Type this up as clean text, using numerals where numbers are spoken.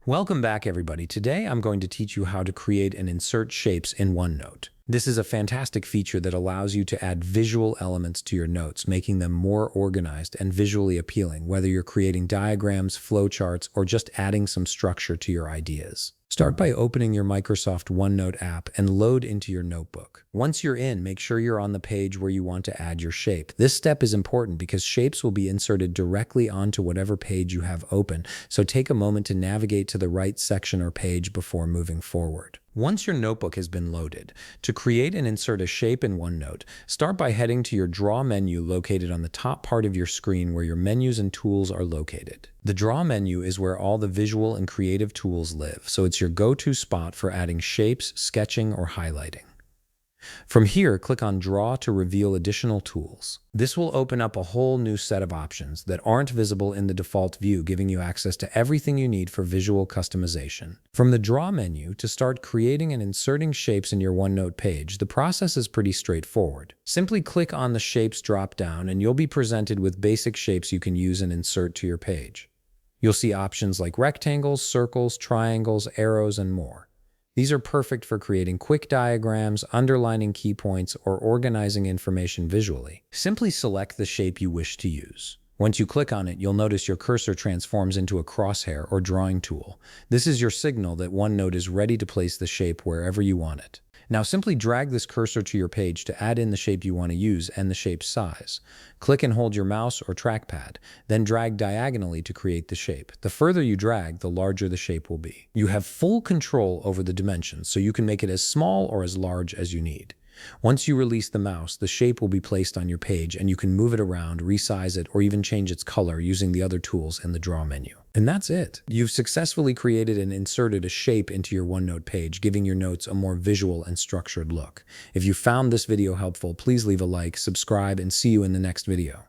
Welcome back, everybody. Today, I'm going to teach you how to create and insert shapes in OneNote. This is a fantastic feature that allows you to add visual elements to your notes, making them more organized and visually appealing, whether you're creating diagrams, flowcharts, or just adding some structure to your ideas. Start by opening your Microsoft OneNote app and load into your notebook. Once you're in, make sure you're on the page where you want to add your shape. This step is important because shapes will be inserted directly onto whatever page you have open, so take a moment to navigate to the right section or page before moving forward. Once your notebook has been loaded, to create and insert a shape in OneNote, start by heading to your Draw menu located on the top part of your screen where your menus and tools are located. The Draw menu is where all the visual and creative tools live, so it's your go-to spot for adding shapes, sketching, or highlighting. From here, click on Draw to reveal additional tools. This will open up a whole new set of options that aren't visible in the default view, giving you access to everything you need for visual customization. From the Draw menu, to start creating and inserting shapes in your OneNote page, the process is pretty straightforward. Simply click on the Shapes drop-down and you'll be presented with basic shapes you can use and insert to your page. You'll see options like rectangles, circles, triangles, arrows, and more. These are perfect for creating quick diagrams, underlining key points, or organizing information visually. Simply select the shape you wish to use. Once you click on it, you'll notice your cursor transforms into a crosshair or drawing tool. This is your signal that OneNote is ready to place the shape wherever you want it. Now simply drag this cursor to your page to add in the shape you want to use and the shape's size. Click and hold your mouse or trackpad, then drag diagonally to create the shape. The further you drag, the larger the shape will be. You have full control over the dimensions, so you can make it as small or as large as you need. Once you release the mouse, the shape will be placed on your page and you can move it around, resize it, or even change its color using the other tools in the Draw menu. And that's it. You've successfully created and inserted a shape into your OneNote page, giving your notes a more visual and structured look. If you found this video helpful, please leave a like, subscribe, and see you in the next video.